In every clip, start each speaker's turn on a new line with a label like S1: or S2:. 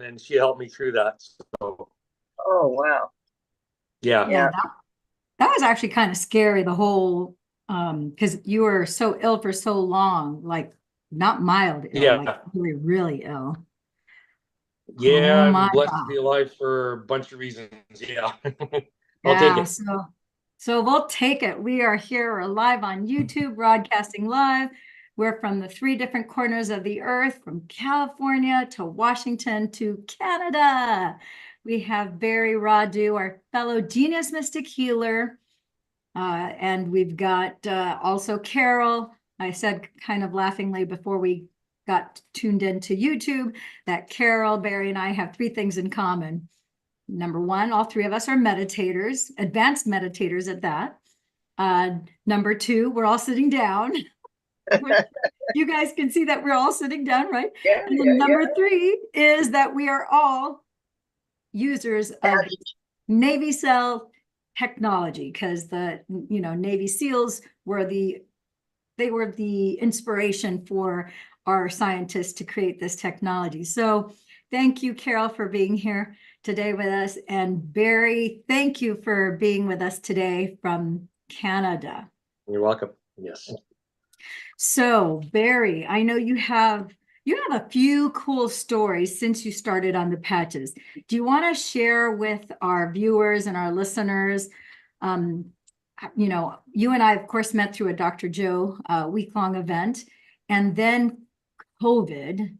S1: and she helped me through that. So
S2: Oh, wow.
S1: yeah,
S3: Yeah,
S2: Yeah.
S3: that was actually kind of scary, the whole because you were so ill for so long, like not mild ill, like
S1: yeah,
S3: really, really ill.
S1: yeah.
S3: Oh
S1: I'm
S3: my
S1: blessed to
S3: God.
S1: be alive for a bunch of reasons. Yeah, I'll take
S3: Yeah,
S1: it.
S3: so we'll take it. We are here, we're live on YouTube, broadcasting live. We're from the three different corners of the earth, from California to Washington to Canada. We have Barry Radu, our fellow genius mystic healer. And we've got also Carol. I said kind of laughingly before we got tuned into YouTube that Carol, Barry, and I have three things in common. Number one, all three of us are meditators, advanced meditators at that. Number two, we're all sitting down. You guys can see that we're all sitting down, right?
S2: Yeah,
S3: And
S2: yeah,
S3: then
S2: yeah.
S3: number three is that we are all users of Navy SEAL technology, because the Navy SEALs were the inspiration for our scientists to create this technology. So thank you, Carol, for being here today with us. And Barry, thank you for being with us today from Canada.
S1: You're welcome. Yes.
S3: So Barry, I know you have a few cool stories since you started on the patches. Do you want to share with our viewers and our listeners? Um, you and I, of course, met through a Dr. Joe week-long event, and then COVID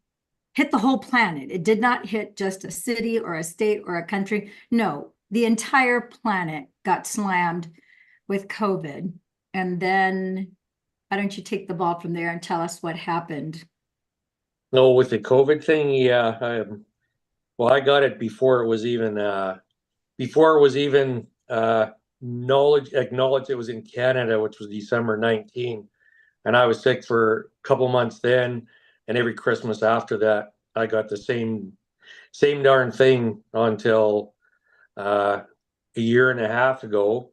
S3: hit the whole planet. It did not hit just a city or a state or a country. No, the entire planet got slammed with COVID. And then why don't you take the ball from there and tell us what happened?
S1: No, with the COVID thing, yeah. Well, I got it before it was even knowledge acknowledged it was in Canada, which was December 19. And I was sick for a couple months then, and every Christmas after that, I got the same darn thing until a year and a half ago.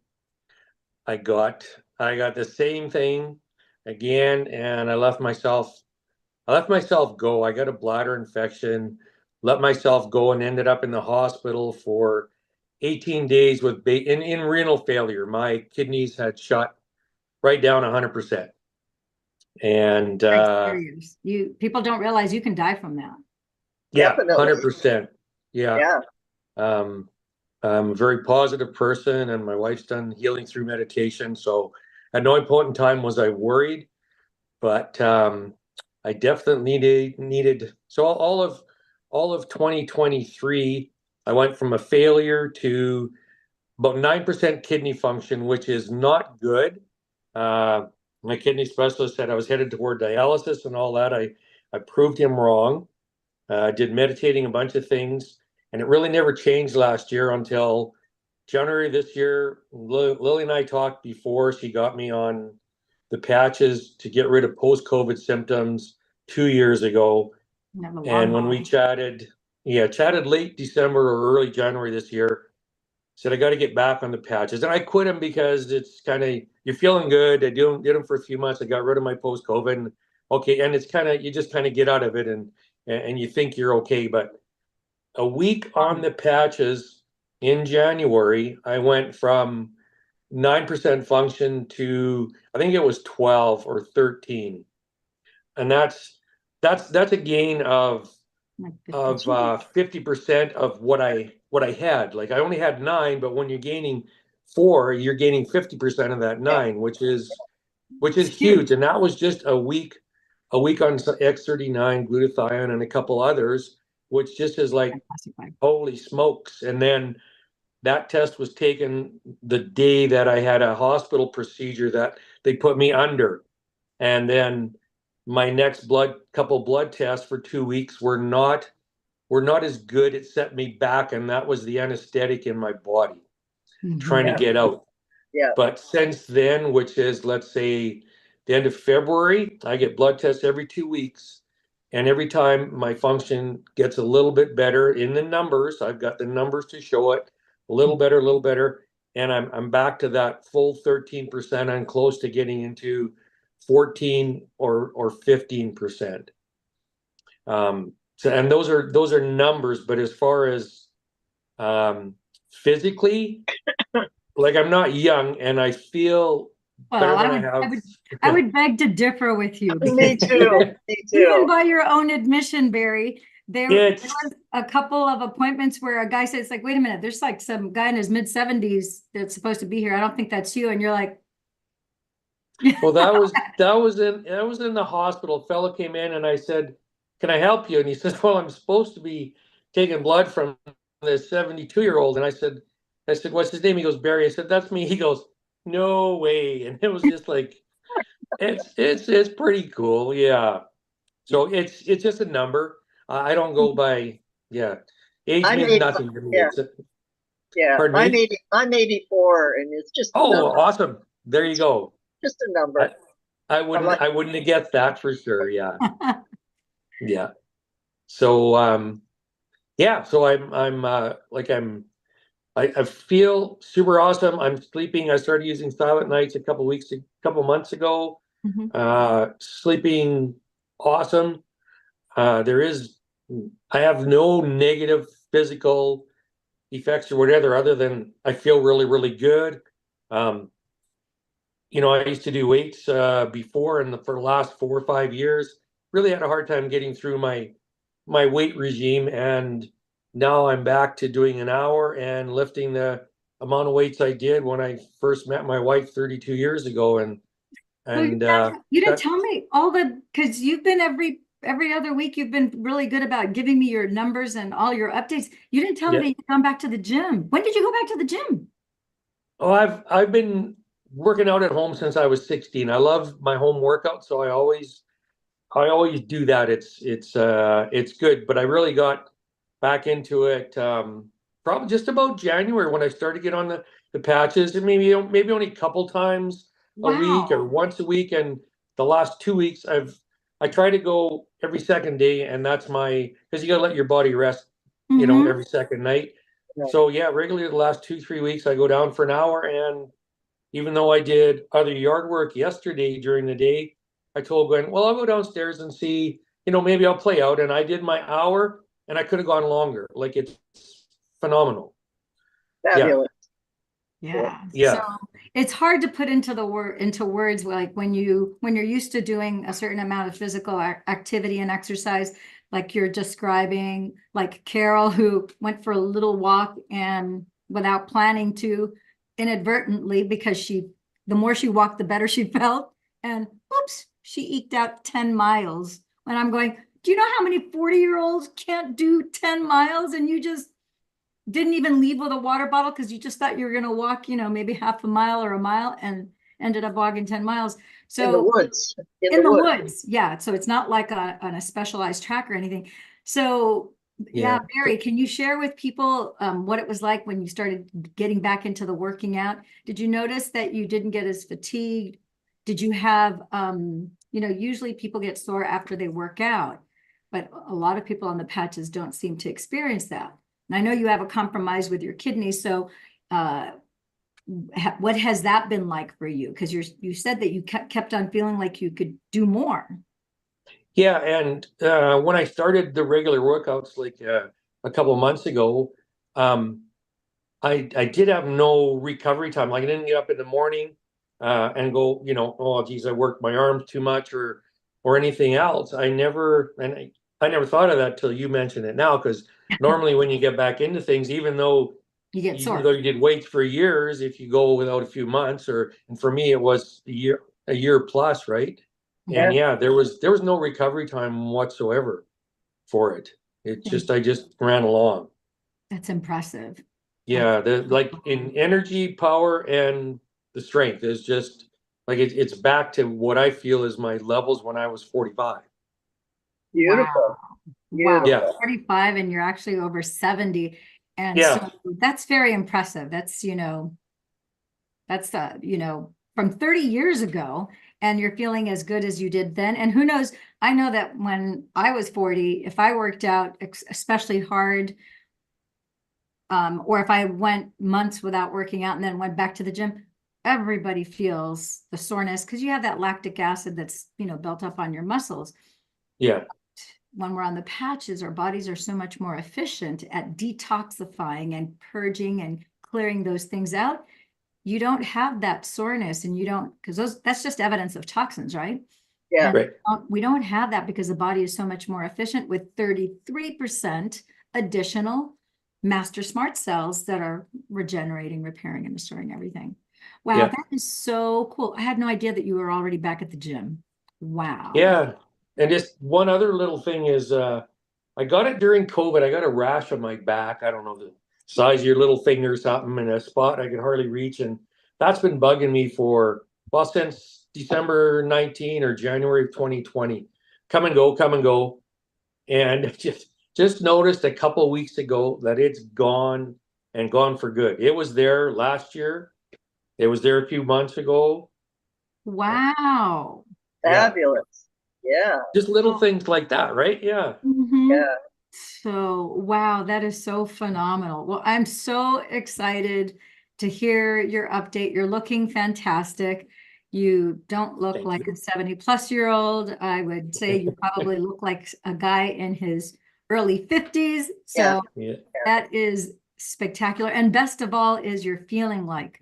S1: I got I got the same thing again, and I let myself go. I got a bladder infection, let myself go, and ended up in the hospital for 18 days with in renal failure. My kidneys had shut right down 100%. And
S3: Very serious. People don't realize you can die from that.
S1: yeah,
S2: Definitely.
S1: 100%. Yeah.
S2: Yeah.
S1: Um, I'm a very positive person, and my wife's done healing through meditation. So at no point in time was I worried, but I definitely needed. So all of 2023, I went from a failure to about 9% kidney function, which is not good. Uh, my kidney specialist said I was headed toward dialysis and all that. I proved him wrong. Did meditating, a bunch of things, and it really never changed last year until January this year. Lily and I talked before she got me on the patches to get rid of post-COVID symptoms 2 years ago.
S3: The long
S1: And when we
S3: haul.
S1: chatted, yeah, chatted late December or early January this year, said I got to get back on the patches, and I quit them because it's kind of you're feeling good. I did them for a few months. I got rid of my post COVID. And okay, and it's kind of you just kind of get out of it, and you think you're okay. But a week on the patches in January, I went from 9% function to I think it was 12 or 13, and that's a gain
S3: Like
S1: of
S3: 52.
S1: 50% of what I had. Like I only had nine, but when you're gaining four, you're gaining 50% of that
S2: Yeah.
S1: nine, which is
S3: It's huge.
S1: huge. And that was just a week on X39, glutathione, and a couple others, which just is like holy smokes. And then that test was taken the day that I had a hospital procedure that they put me under. And then my next couple blood tests for 2 weeks were not as good. It set me back, and that was the anesthetic in my body trying to
S2: Yeah.
S1: get out.
S2: Yeah.
S1: But since then, which is, let's say, the end of February, I get blood tests every 2 weeks. And every time my function gets a little bit better in the numbers, I've got the numbers to show it, a little better, a little better. And I'm back to that full 13%. I'm close to getting into 14 or 15%. So, and those are numbers, but as far as physically, like I'm not young and I feel better
S3: Well,
S1: than I have.
S3: I would beg to differ with you
S2: Me
S3: because
S2: too. Me
S3: even
S2: too.
S3: by your own admission, Barry, there
S1: It's
S3: was a couple of appointments where a guy said, it's like, wait a minute, there's like some guy in his mid-70s that's supposed to be here. I don't think that's you. And you're like,
S1: well, that was in the hospital. A fellow came in and I said, "Can I help you?" And he says, "Well, I'm supposed to be taking blood from this 72-year-old." And I said, "What's his name?" He goes, "Barry." I said, "That's me." He goes, "No way." And it was just like, it's pretty cool. Yeah. So it's just a number. I don't go by, yeah. Age
S2: I'm
S1: means
S2: 80,
S1: nothing to me.
S2: yeah, yeah.
S1: Pardon
S2: I'm
S1: me?
S2: 80, I'm 84 and it's just a
S1: Oh,
S2: number.
S1: awesome. There you go.
S2: Just a number.
S1: I,
S2: I'm like,
S1: I wouldn't have guessed that for sure. Yeah. Yeah. So yeah, so I feel super awesome. I'm sleeping. I started using Silent Nights a couple months ago.
S3: Mhm.
S1: Sleeping awesome. There is I have no negative physical effects or whatever other than I feel really, really good. Um, I used to do weights before, and for the last 4 or 5 years, really had a hard time getting through my weight regime, and now I'm back to doing an hour and lifting the amount of weights I did when I first met my wife 32 years ago, and
S3: Well,
S1: and
S3: you didn't
S1: that
S3: tell me because you've been every other week, you've been really good about giving me your numbers and all your updates. You didn't tell me
S1: yeah.
S3: that you've gone back to the gym. When did you go back to the gym?
S1: Oh, I've been working out at home since I was 16. I love my home workout, so I always do that. It's good, but I really got back into it probably just about January when I started to get on the patches, and maybe only a couple times a week or
S3: Wow.
S1: once a week. And the last 2 weeks I try to go every second day, and that's because you gotta let your body rest,
S3: Hmm.
S1: every second night.
S2: yeah,
S1: So yeah, regularly the last 2, 3 weeks I go down for an hour, and even though I did other yard work yesterday during the day, I told Gwen, well, I'll go downstairs and see, maybe I'll play out. And I did my hour and I could have gone longer. Like it's phenomenal. Yeah.
S2: fabulous. Yeah.
S3: Yeah. So
S1: Yeah.
S3: it's hard to put into words like when you're used to doing a certain amount of physical activity and exercise, like you're describing, like Carol, who went for a little walk and without planning to, inadvertently, because the more she walked, the better she felt. And whoops, she eked out 10 miles. And I'm going, do you know how many 40-year-olds can't do 10 miles? And you just didn't even leave with a water bottle because you just thought you were going to walk, maybe half a mile or a mile, and ended up walking 10 miles.
S2: In the
S3: So
S2: woods. In
S3: in
S2: the
S3: the
S2: woods.
S3: woods, yeah. So it's not like on a specialized track or anything. So yeah,
S1: Yeah.
S3: Barry, can you share with people what it was like when you started getting back into the working out? Did you notice that you didn't get as fatigued? Did you have, usually people get sore after they work out, but a lot of people on the patches don't seem to experience that. And I know you have a compromise with your kidneys, so what has that been like for you? Because you said that you kept on feeling like you could do more.
S1: Yeah. And when I started the regular workouts like a couple of months ago, um, I did have no recovery time. Like I didn't get up in the morning and go, oh geez, I worked my arms too much or anything else. I never thought of that till you mentioned it now, because normally when you get back into things,
S3: You get
S1: even
S3: sore.
S1: though you did weights for years, if you go without a few months, and for me it was a year plus, right?
S2: Yeah.
S1: And yeah, there was no recovery time whatsoever for it. It's just I just ran along.
S3: That's impressive. That's
S1: Yeah, the like in energy, power, and the strength is just like it's back to what I feel is my levels when I was 45.
S2: Beautiful.
S3: wow. Wow.
S1: Yeah,
S2: Beautiful.
S3: 45 and you're actually over 70. And
S1: yeah,
S3: so that's very impressive. That's from 30 years ago, and you're feeling as good as you did then. And who knows, I know that when I was 40, if I worked out especially hard, or if I went months without working out and then went back to the gym, everybody feels the soreness because you have that lactic acid that's, built up on your muscles.
S1: yeah,
S3: when we're on the patches, our bodies are so much more efficient at detoxifying and purging and clearing those things out. You don't have that soreness, and you don't, because that's just evidence of toxins, right?
S2: Yeah.
S3: And
S1: Right.
S3: we don't have that because the body is so much more efficient with 33% additional master smart cells that are regenerating, repairing, and restoring everything. Wow,
S1: Yeah.
S3: that is so cool. I had no idea that you were already back at the gym. Wow.
S1: Yeah. And just one other little thing is I got it during COVID. I got a rash on my back. I don't know the size of your little finger or something, in a spot I could hardly reach. And that's been bugging me for, well, since December 19 or January of 2020. Come and go, come and go. And just noticed a couple of weeks ago that it's gone, and gone for good. It was there last year. It was there a few months ago.
S3: Wow.
S1: Yeah.
S2: Fabulous. Yeah.
S1: Just little things like that, right? Yeah.
S3: Mhm.
S2: Yeah.
S3: So, wow, that is so phenomenal. Well, I'm so excited to hear your update. You're looking fantastic. You don't look
S1: Thank
S3: like
S1: you.
S3: a 70-plus-year-old. I would say you probably look like a guy in his early 50s. So
S1: Yeah.
S3: that is spectacular. And best of all is you're feeling like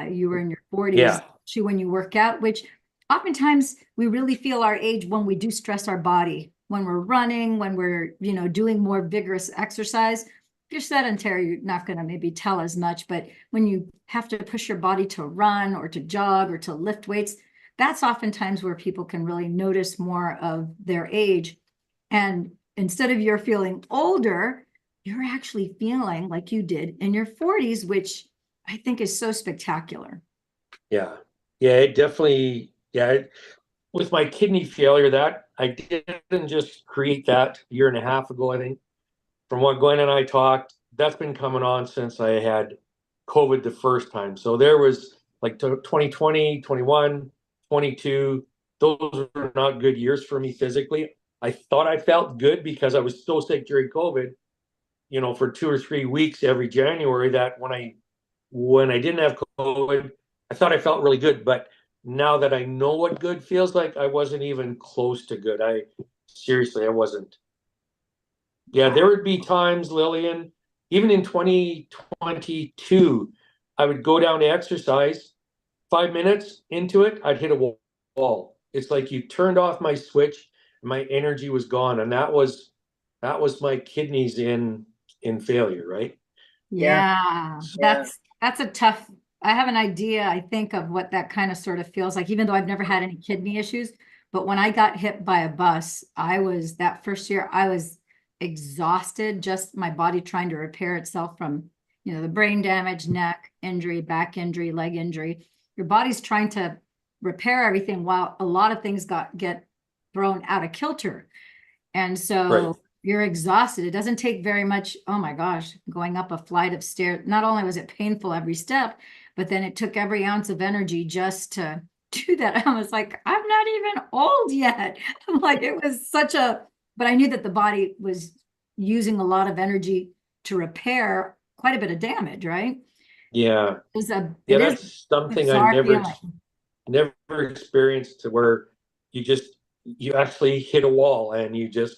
S3: you were in your 40s,
S1: Yeah.
S3: especially when you work out, which oftentimes we really feel our age when we do stress our body, when we're running, when we're, doing more vigorous exercise. If you're sedentary, you're not going to maybe tell as much, but when you have to push your body to run or to jog or to lift weights, that's oftentimes where people can really notice more of their age. And instead of you're feeling older, you're actually feeling like you did in your 40s, which I think is so spectacular.
S1: Yeah. Yeah. It definitely, with my kidney failure, that I didn't just create that a year and a half ago, I think. From what Gwen and I talked, that's been coming on since I had COVID the first time. So there was like 2020, 21, 22. Those were not good years for me physically. I thought I felt good because I was so sick during COVID, for 2 or 3 weeks every January, that when I didn't have COVID, I thought I felt really good. But now that I know what good feels like, I wasn't even close to good. I wasn't. Yeah, there would be times, Lillian, even in 2022, I would go down to exercise. 5 minutes into it, I'd hit a wall. It's like you turned off my switch, and my energy was gone, and that was my kidneys in failure, right?
S3: Yeah,
S2: Yeah.
S3: that's a tough. I have an idea, I think, of what that kind of sort of feels like, even though I've never had any kidney issues. But when I got hit by a bus, that first year, I was exhausted, just my body trying to repair itself from, the brain damage, neck injury, back injury, leg injury. Your body's trying to repair everything while a lot of things get thrown out of kilter. And so
S1: Right.
S3: you're exhausted. It doesn't take very much. Oh my gosh, going up a flight of stairs. Not only was it painful every step, but then it took every ounce of energy just to do that. I was like, I'm not even old yet. I'm like, it was but I knew that the body was using a lot of energy to repair quite a bit of damage, right?
S1: Yeah.
S3: It
S1: Yeah,
S3: is
S1: that's
S3: a
S1: something I
S3: bizarre feeling.
S1: never experienced, to where you actually hit a wall, and
S3: You
S1: the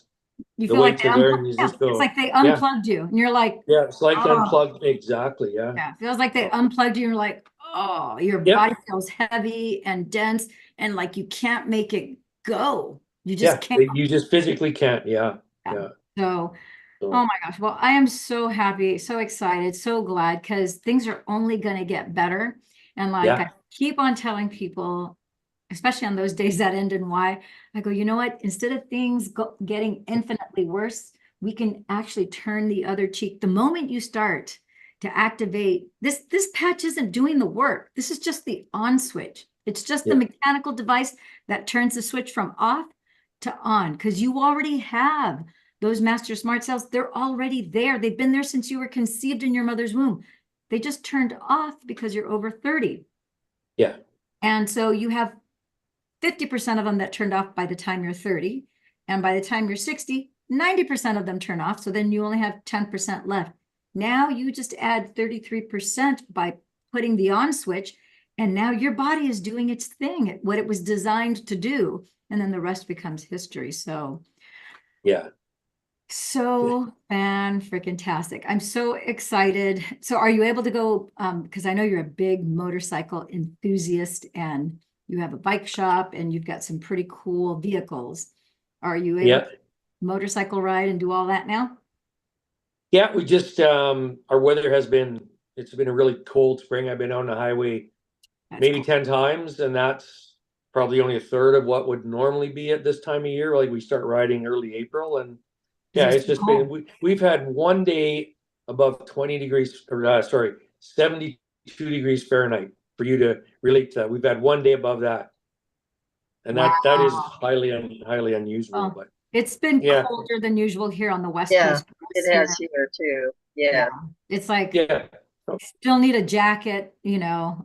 S3: feel like
S1: weights
S3: they
S1: are there, and
S3: unplugged.
S1: you
S3: Yeah,
S1: just go.
S3: it's like they
S1: Yeah.
S3: unplugged you, and you're like,
S1: Yeah, it's like
S3: oh.
S1: unplugged. Exactly. Yeah.
S3: Yeah, feels like they unplugged you. And you're like, oh, your
S1: Yep.
S3: body feels heavy and dense, and like you can't make it go. You just can't.
S1: You just physically can't. Yeah.
S3: So,
S1: So,
S3: oh my gosh. Well, I am so happy, so excited, so glad, because things are only going to get better. And like
S1: yeah.
S3: I keep on telling people, especially on those days that end in Y, I go, you know what? Instead of things getting infinitely worse, we can actually turn the other cheek. The moment you start to activate this patch isn't doing the work. This is just the on switch. It's just the
S1: Yeah.
S3: mechanical device that turns the switch from off to on, because you already have those master smart cells. They're already there. They've been there since you were conceived in your mother's womb. They just turned off because you're over 30.
S1: Yeah.
S3: And so you have 50% of them that turned off by the time you're 30. And by the time you're 60, 90% of them turn off. So then you only have 10% left. Now you just add 33% by putting the on switch. And now your body is doing its thing, what it was designed to do. And then the rest becomes history. So
S1: Yeah.
S3: So fan-freaking-tastic. I'm so excited. So are you able to go, because I know you're a big motorcycle enthusiast and you have a bike shop and you've got some pretty cool vehicles. Are you able
S1: Yeah.
S3: to motorcycle ride and do all that now?
S1: Yeah, we just our weather has been, it's been a really cold spring. I've been on the highway
S3: That's
S1: maybe
S3: cool.
S1: 10 times, and that's probably only a third of what would normally be at this time of year. Like we start riding early April, and yeah,
S3: Is it
S1: it's
S3: so
S1: just been
S3: cold?
S1: we've had one day above 20 degrees, or sorry, 72 degrees Fahrenheit for you to relate to that. We've had one day above that, and that is
S3: Wow.
S1: highly unusual.
S3: Well,
S1: But
S3: it's been
S1: yeah,
S3: colder than usual here on the West
S2: Yeah,
S3: Coast for us
S2: it has
S3: here.
S2: here too.
S3: Yeah.
S2: Yeah.
S3: It's like
S1: yeah,
S3: still need a jacket,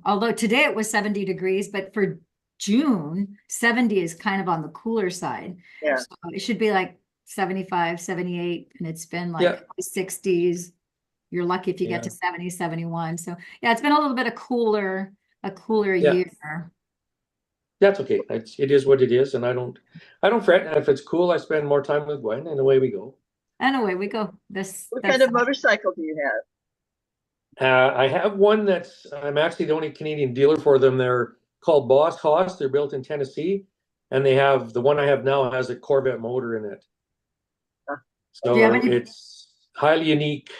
S3: although today it was 70 degrees, but for June, 70 is kind of on the cooler side.
S2: Yeah.
S3: So it should be like 75, 78, and it's been
S1: yeah,
S3: like 60s. You're lucky if you get
S1: yeah,
S3: to 70, 71. So yeah, it's been a little bit of a cooler
S1: yeah.
S3: year.
S1: That's okay. It is what it is, and I don't fret. And if it's cool, I spend more time with Gwen, and away we go.
S3: And away we go.
S2: What kind
S3: That's
S2: of motorcycle do you have?
S1: I have one I'm actually the only Canadian dealer for them. They're called Boss Hoss. They're built in Tennessee, and they have the one I have now has a Corvette motor in it.
S2: Uh,
S3: do you have
S1: So
S3: any
S1: it's highly unique.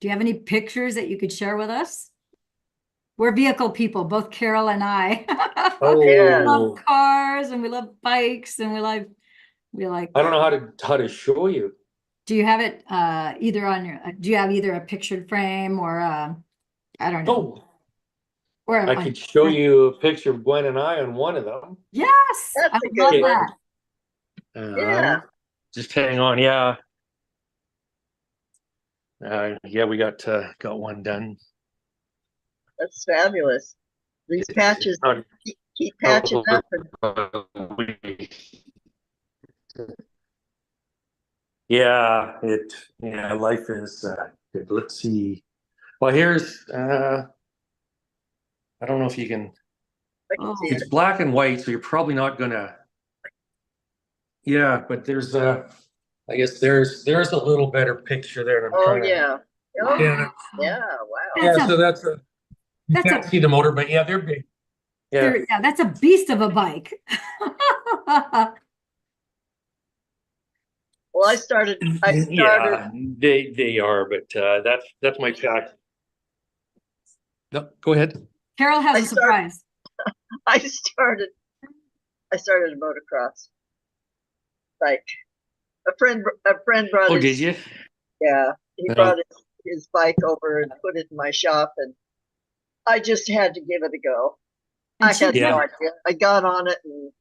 S3: do you have any pictures that you could share with us? We're vehicle people, both Carol and I.
S2: Yeah.
S3: We love
S1: Oh,
S3: cars and we love bikes and we like.
S1: I don't know how to show you.
S3: Do you have it either on your? Do you have either a pictured frame or I don't know,
S1: Oh,
S3: or
S1: I could show you a picture of Gwen and I on one of them.
S3: Yes, I
S2: That's a
S3: would
S2: good
S3: love
S1: Okay.
S2: one.
S3: that.
S2: Yeah.
S1: Just hang on. Yeah. Yeah, we got one done.
S2: That's fabulous. These patches
S1: Not
S2: keep patching up and
S1: yeah, life is good. Let's see. Well, here's I don't know if you can,
S2: I can
S3: Oh,
S2: see
S1: it's
S2: it.
S1: black and white, so you're probably not gonna, yeah, but there's I guess there's a little better picture there that I'm
S2: Oh
S1: trying to,
S2: yeah. Oh
S1: yeah,
S2: yeah. Wow.
S3: that's
S1: yeah, so
S3: a
S1: you
S3: that's
S1: can't
S3: a
S1: see the motor, but yeah, they're big. Yeah.
S3: yeah, that's a beast of a bike.
S2: Well, I started.
S1: Yeah, they are, but that's my fact. No, go ahead.
S3: Carol has
S2: I
S3: a
S2: start-
S3: surprise.
S2: I started. I started a motocross bike. A friend brought
S1: Oh,
S2: his.
S1: did you?
S2: Yeah, he
S1: No.
S2: brought his bike over and put it in my shop, and I just had to give it a go.
S3: And
S2: I had
S1: Yeah.
S2: no idea. I got on it, and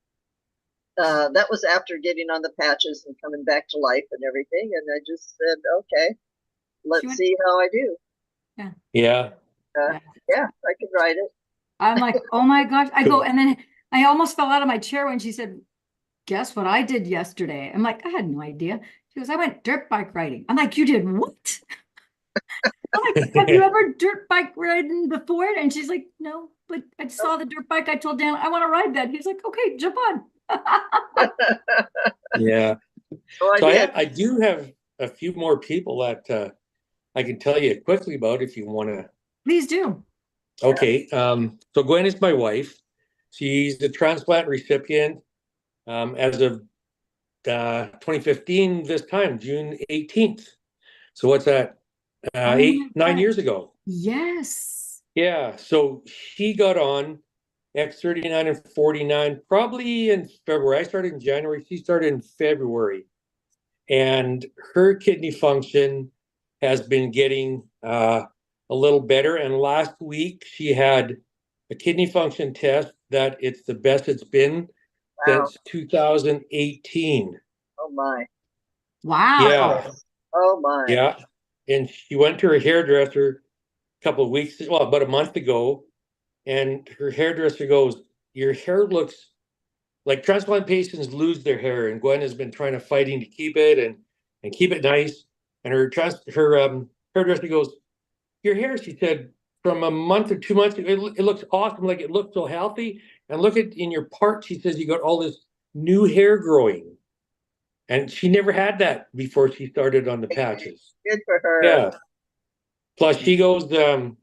S2: that was after getting on the patches and coming back to life and everything. And I just said, okay, let's
S3: went-
S2: see how I do.
S1: Yeah.
S3: Yeah.
S2: Yeah, I could ride it.
S3: I'm like, oh my gosh. I
S1: Cool.
S3: go, and then I almost fell out of my chair when she said, guess what I did yesterday? I'm like, I had no idea. She goes, I went dirt bike riding. I'm like, you did what? I'm like, have you ever dirt bike ridden before? And she's like, no, but I saw the dirt bike. I told Dan, I want to ride that. He's like, okay, jump on.
S1: Yeah.
S2: So I
S1: So
S2: did.
S1: I do have a few more people that I can tell you quickly about if you want to.
S3: Please do.
S1: Okay. So Gwen is my wife. She's the transplant recipient as of 2015, this time, June 18th. So what's that?
S3: Oh my
S1: 9
S3: God.
S1: years ago.
S3: Yes.
S1: Yeah. So she got on X39 and 49 probably in February. I started in January. She started in February. And her kidney function has been getting a little better. And last week she had a kidney function test that it's the best it's been
S2: Wow.
S1: since 2018.
S2: Oh my.
S3: Wow.
S1: Yeah,
S2: Oh my.
S1: yeah. And she went to her hairdresser a couple of weeks, well, about a month ago, and her hairdresser goes, "Your hair looks like transplant patients lose their hair, and Gwen has been trying to fighting to keep it and keep it nice." And her hairdresser goes, "Your hair," she said, "from a month or 2 months, it looks awesome, like it looks so healthy. And look at in your part," she says, "you got all this new hair growing." And she never had that before she started on the patches.
S2: Good for her.
S1: Yeah. Plus she goes to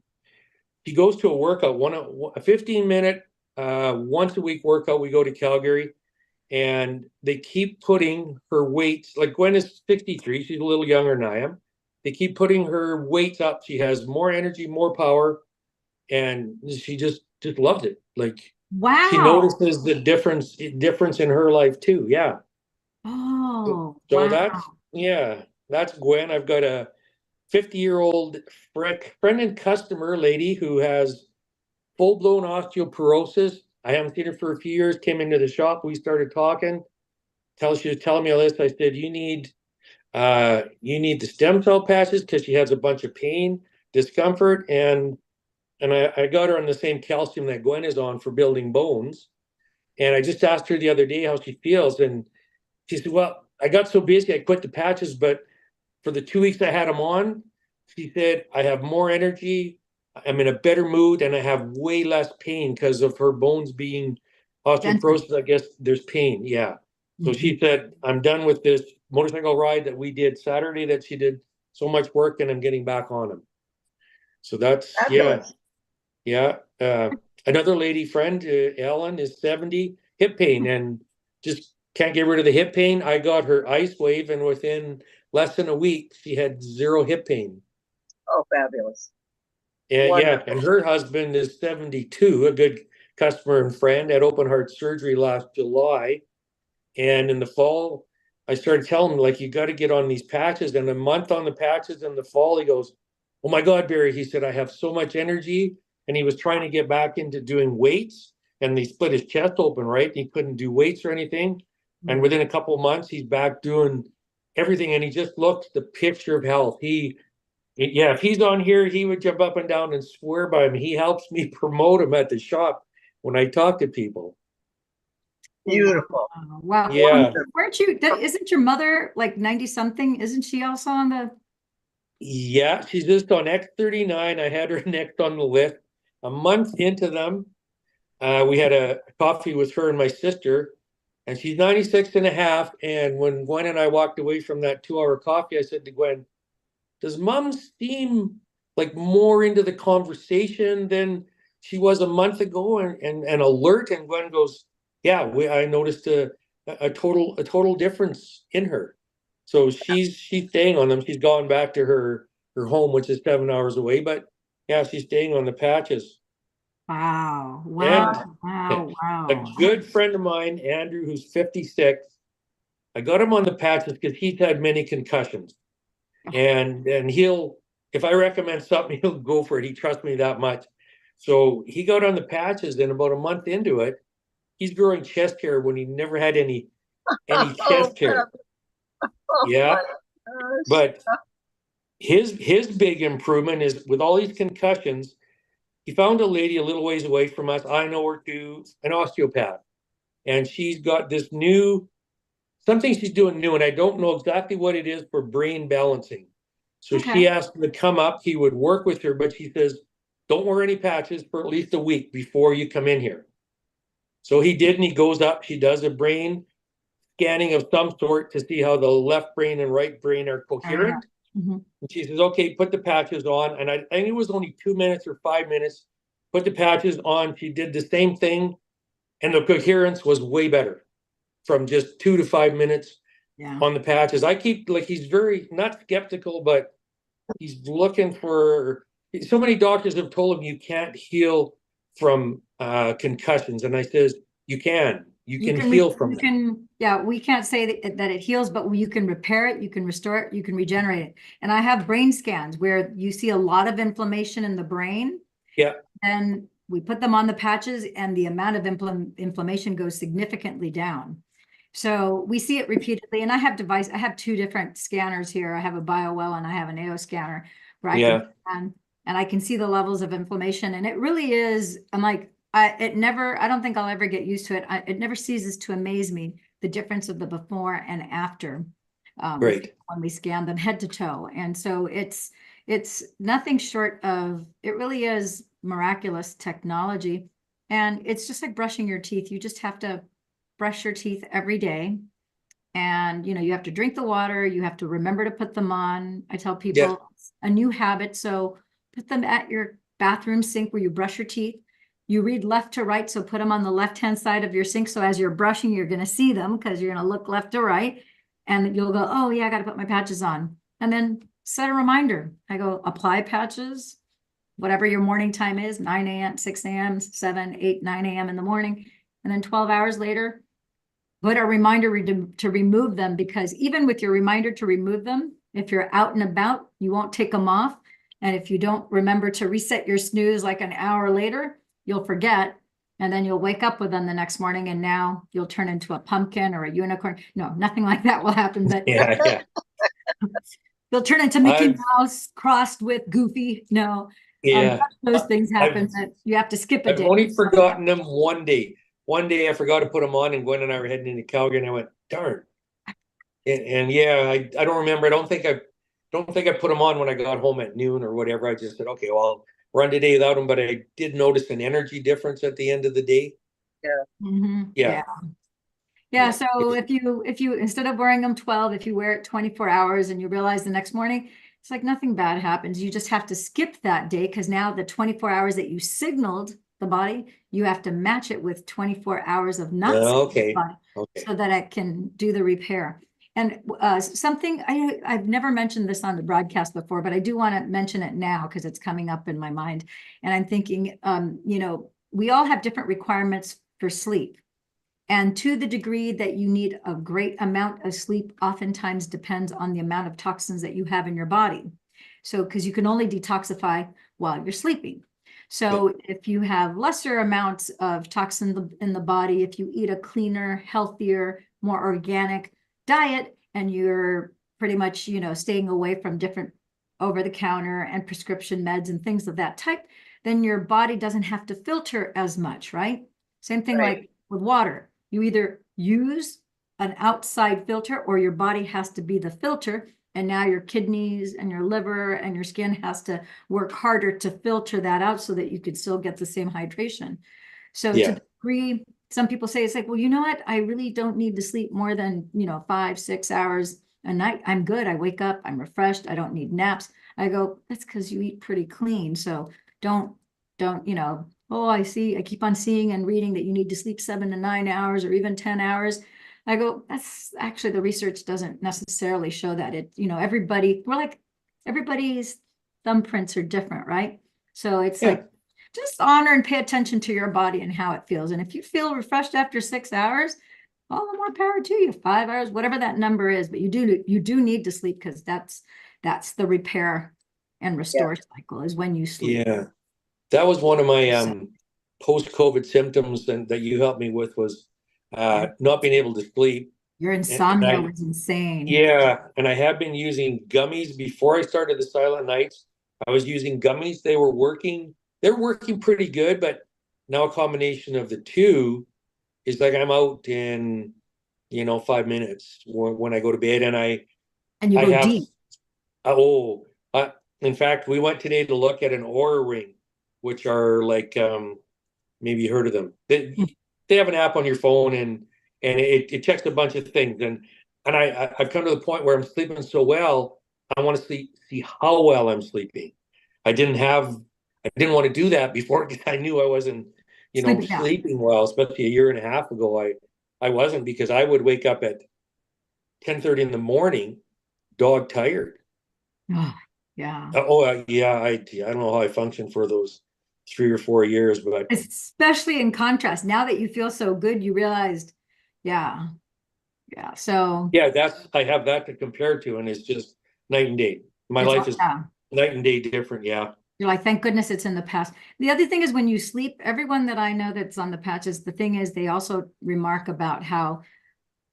S1: a workout, a 15-minute once a week workout. We go to Calgary, and they keep putting her weights, like Gwen is 63, she's a little younger than I am. They keep putting her weights up. She has more energy, more power, and she just loves it. Like, she
S3: Wow.
S1: notices the difference in her life too. Yeah.
S3: Oh,
S1: So
S3: wow.
S1: that's Gwen. I've got a 50-year-old friend and customer lady who has full-blown osteoporosis. I haven't seen her for a few years, came into the shop, we started talking. She was telling me all this. I said, you need the stem cell patches because she has a bunch of pain, discomfort, and I got her on the same calcium that Gwen is on for building bones. And I just asked her the other day how she feels, and she said, well, I got so busy I quit the patches, but for the 2 weeks I had them on, she said, I have more energy, I'm in a better mood, and I have way less pain because of her bones being osteoporosis. I guess there's pain. Yeah. So she said, I'm done with this motorcycle ride that we did Saturday that she did so much work, and I'm getting back on them. So that's,
S2: Fabulous.
S1: yeah. Another lady friend, Ellen, is 70, hip pain, and just can't get rid of the hip pain. I got her ice wave, and within less than a week, she had zero hip pain.
S2: Oh, fabulous.
S1: And yeah,
S2: Wonderful.
S1: and her husband is 72, a good customer and friend, had open heart surgery last July. And in the fall, I started telling him, like, you got to get on these patches. And a month on the patches in the fall, he goes, oh my God, Barry, he said, I have so much energy. And he was trying to get back into doing weights, and he split his chest open, right? He couldn't do weights or anything. And within a couple of months, he's back doing everything. And he just looks the picture of health. Yeah, if he's on here, he would jump up and down and swear by him. He helps me promote him at the shop when I talk to people.
S2: Beautiful.
S3: Wow.
S1: Yeah.
S3: Weren't you, isn't your mother like 90 something? Isn't she also on the?
S1: Yeah, she's just on X39. I had her next on the list. A month into them, we had a coffee with her and my sister, and she's 96 and a half. And when Gwen and I walked away from that 2-hour coffee, I said to Gwen, does mom seem like more into the conversation than she was a month ago, and alert? And Gwen goes, yeah, I noticed a total difference in her. So she's staying on them. She's gone back to her home, which is 7 hours away, but yeah, she's staying on the patches.
S3: Wow.
S1: And
S3: Wow. Wow.
S1: a
S3: Wow.
S1: good friend of mine, Andrew, who's 56, I got him on the patches because he's had many concussions. And he'll, if I recommend something, he'll go for it. He trusts me that much. So he got on the patches, and about a month into it, he's growing chest hair when he never had any chest hair.
S2: Oh,
S1: Yeah.
S2: my gosh.
S1: But his big improvement is with all these concussions, he found a lady a little ways away from us. I know her too, an osteopath. And she's got this something she's doing new, and I don't know exactly what it is for brain balancing. So she asked him to come up. He would work with her, but she says, don't wear any patches for at least a week before you come in here. So he did, and he goes up. She does a brain scanning of some sort to see how the left brain and right brain are coherent. And she says, okay, put the patches on. And I think it was only 2 minutes or 5 minutes. Put the patches on. She did the same thing, and the coherence was way better from just 2 to 5 minutes on the patches. I keep, like, he's very not skeptical, but he's looking for, so many doctors have told him you can't heal from concussions. And I says, you can heal from them.
S3: Yeah, we can't say that it heals, but you can repair it, you can restore it, you can regenerate it. And I have brain scans where you see a lot of inflammation in the brain.
S1: Yeah.
S3: And we put them on the patches, and the amount of inflammation goes significantly down. So we see it repeatedly. And I have 2 different scanners here. I have a BioWell and I have an AO scanner where I can scan, and I can see the levels of inflammation. And it really is, I'm like, I don't think I'll ever get used to it. It never ceases to amaze me, the difference of the before and after when we scan them head to toe. And so it's nothing short of, it really is miraculous technology. And it's just like brushing your teeth. You just have to brush your teeth every day. And, you know, you have to drink the water. You have to remember to put them on. I tell people
S1: Yeah.
S3: it's a new habit. So put them at your bathroom sink where you brush your teeth. You read left to right. So put them on the left-hand side of your sink. So as you're brushing, you're going to see them because you're going to look left to right. And you'll go, oh yeah, I got to put my patches on. And then set a reminder. I go, apply patches, whatever your morning time is, 9 a.m., 6 a.m., 7, 8, 9 a.m. in the morning. And then 12 hours later, put a reminder to remove them, because even with your reminder to remove them, if you're out and about, you won't take them off. And if you don't remember to reset your snooze like an hour later, you'll forget. And then you'll wake up with them the next morning, and now you'll turn into a pumpkin or a unicorn. No, nothing like that will happen, but
S1: Yeah.
S3: you'll turn into Mickey
S1: I've-
S3: Mouse crossed with Goofy. No,
S1: Yeah.
S3: those things happen
S1: I've,
S3: that you have to skip a
S1: I've
S3: day.
S1: only forgotten them one day. One day I forgot to put them on, and Gwen and I were heading into Calgary, and I went, darn. And yeah, I don't remember. I don't think I put them on when I got home at noon or whatever. I just said, okay, well, I'll run today without them. But I did notice an energy difference at the end of the day.
S3: Mhm.
S1: Yeah.
S3: Yeah,
S1: Yeah.
S3: so if you instead of wearing them 12, if you wear it 24 hours and you realize the next morning, it's like nothing bad happens. You just have to skip that day, because now the 24 hours that you signaled the body, you have to match it with 24 hours of not signaling the
S1: Okay.
S3: body
S1: Okay.
S3: so that it can do the repair. And something I've never mentioned this on the broadcast before, but I do want to mention it now because it's coming up in my mind. And I'm thinking, you know, we all have different requirements for sleep. And to the degree that you need a great amount of sleep, oftentimes depends on the amount of toxins that you have in your body. So, because you can only detoxify while you're sleeping. So if you have lesser amounts of toxin in the body, if you eat a cleaner, healthier, more organic diet, and you're pretty much, you know, staying away from different over-the-counter and prescription meds and things of that type, then your body doesn't have to filter as much, right? Same thing like with water. You either use an outside filter or your body has to be the filter. And now your kidneys and your liver and your skin has to work harder to filter that out so that you could still get the same hydration. So to the degree, some people say, it's like, well, you know what? I really don't need to sleep more than, you know, 5, 6 hours a night. I'm good. I wake up, I'm refreshed. I don't need naps. I go, that's because you eat pretty clean. So don't, you know, oh, I keep on seeing and reading that you need to sleep 7 to 9 hours or even 10 hours. I go, that's actually, the research doesn't necessarily show that. It, you know, everybody's thumbprints are different, right? So it's like, just honor and pay attention to your body and how it feels. And if you feel refreshed after 6 hours, all the more power to you. 5 hours, whatever that number is, but you do need to sleep, because that's the repair and restore cycle, is when you sleep.
S1: Yeah. That was one of my post-COVID symptoms that you helped me with, was not being able to sleep.
S3: Your insomnia was insane.
S1: Yeah, and I have been using gummies before I started the Silent Nights. I was using gummies. They were working pretty good, but now a combination of the two is like I'm out in, 5 minutes when I go to bed, and
S3: you
S1: I
S3: go
S1: have
S3: deep.
S1: In fact, we went today to look at an Aura ring, which are like, maybe you heard of them. They have an app on your phone, and it checks a bunch of things. And I've come to the point where I'm sleeping so well, I want to see how well I'm sleeping. I didn't want to do that before, because I knew I wasn't, sleeping well, especially a year and a half ago. I wasn't, because I would wake up at 10:30 in the morning, dog tired.
S3: Oh, yeah.
S1: I don't know how I functioned for those 3 or 4 years, but
S3: Especially in contrast, now that you feel so good, you realized, yeah. So
S1: yeah, I have that to compare to, and it's just night and day. My life is night and day different. Yeah.
S3: You're like, thank goodness it's in the past. The other thing is, when you sleep, everyone that I know that's on the patches, the thing is, they also remark about how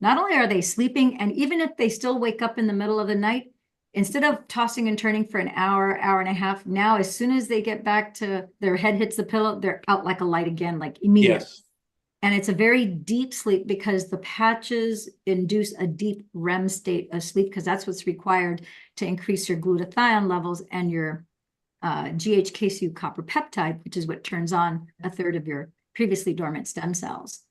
S3: not only are they sleeping, and even if they still wake up in the middle of the night, instead of tossing and turning for an hour and a half, now as soon as they get back to their head hits the pillow, they're out like a light again, like immediately.
S1: Yes.
S3: And it's a very deep sleep, because the patches induce a deep REM state of sleep, because that's what's required to increase your glutathione levels and your GHK2 copper peptide, which is what turns on a third of your previously dormant stem cells.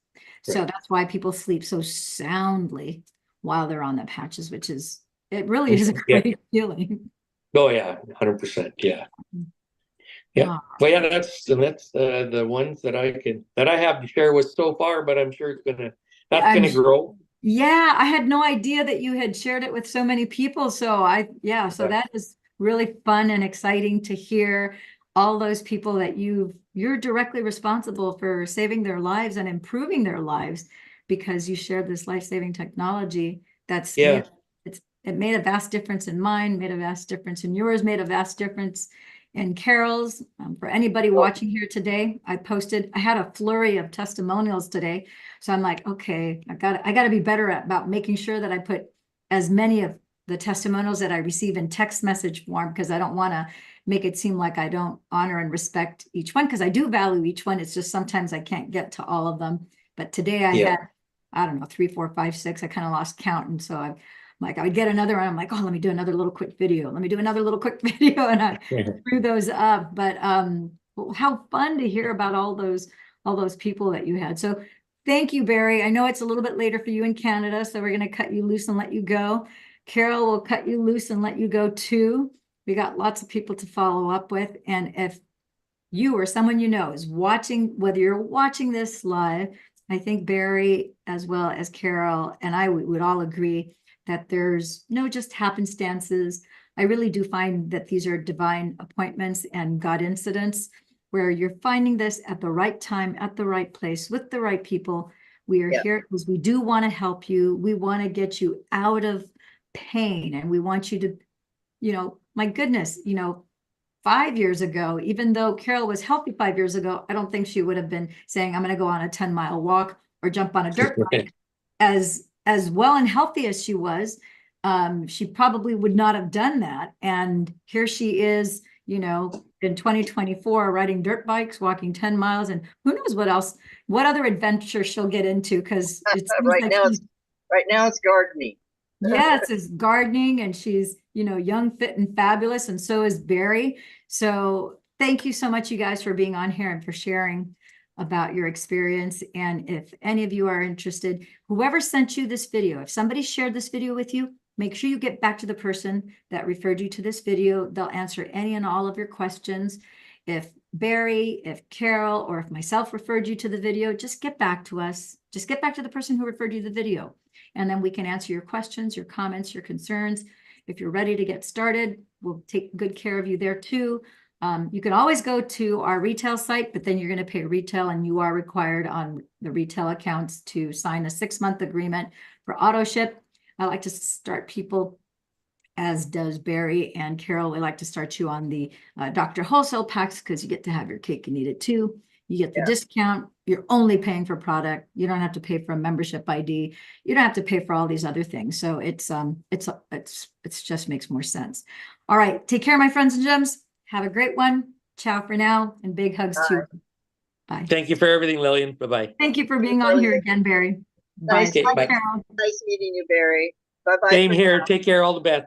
S3: So that's why people sleep so soundly while they're on the patches, which is, it really is a great feeling.
S1: Oh yeah, 100%. Yeah. Yeah.
S3: Wow.
S1: Well, yeah, that's the ones that I have to share with so far, but I'm sure that's gonna grow.
S3: Yeah, I had no idea that you had shared it with so many people. So that is really fun and exciting to hear all those people that you're directly responsible for saving their lives and improving their lives because you shared this life-saving technology that's it made a vast difference in mine, made a vast difference in yours, made a vast difference in Carol's. For anybody watching here today, I had a flurry of testimonials today. So I'm like, okay, I got to be better about making sure that I put as many of the testimonials that I receive in text message form, because I don't want to make it seem like I don't honor and respect each one, because I do value each one. It's just sometimes I can't get to all of them. But today I had, I don't know, 3, 4, 5, 6. I kind of lost count. And so I would get another one. I'm like, oh, let me do another little quick video. Let me do another little quick video. And I threw those up. But how fun to hear about all those people that you had. So thank you, Barry. I know it's a little bit later for you in Canada, so we're going to cut you loose and let you go. Carol will cut you loose and let you go too. We got lots of people to follow up with. And if you or someone you know is watching, whether you're watching this live, I think Barry, as well as Carol, and I would all agree that there's no just happenstances. I really do find that these are divine appointments and God incidents where you're finding this at the right time, at the right place, with the right people. We are here because we do want to help you. We want to get you out of pain, and we want you to, my goodness, 5 years ago, even though Carol was healthy 5 years ago, I don't think she would have been saying, I'm going to go on a 10-mile walk or jump on a dirt bike. As well and healthy as she was, she probably would not have done that. And here she is, in 2024, riding dirt bikes, walking 10 miles, and who knows what other adventure she'll get into, because
S2: right now it's gardening.
S3: Yes, it's gardening, and she's, young, fit, and fabulous, and so is Barry. So thank you so much, you guys, for being on here and for sharing about your experience. And if any of you are interested, whoever sent you this video, if somebody shared this video with you, make sure you get back to the person that referred you to this video. They'll answer any and all of your questions. If Barry, if Carol, or if myself referred you to the video, just get back to us. Just get back to the person who referred you to the video. And then we can answer your questions, your comments, your concerns. If you're ready to get started, we'll take good care of you there too. You can always go to our retail site, but then you're going to pay retail, and you are required on the retail accounts to sign a 6-month agreement for auto ship. I like to start people, as does Barry and Carol. We like to start you on the Dr. Wholesale packs, because you get to have your cake and eat it too. You get the discount. You're only paying for product. You don't have to pay for a membership ID. You don't have to pay for all these other things. So it's just makes more sense. All right. Take care, my friends and gems. Have a great one. Ciao for now, and big hugs to you. Bye.
S1: Thank you for everything, Lillian. Bye-bye.
S3: Thank you for being on here again, Barry. Bye.
S2: Nice meeting you, Barry. Bye-bye.
S1: Same here. Take care. All the best.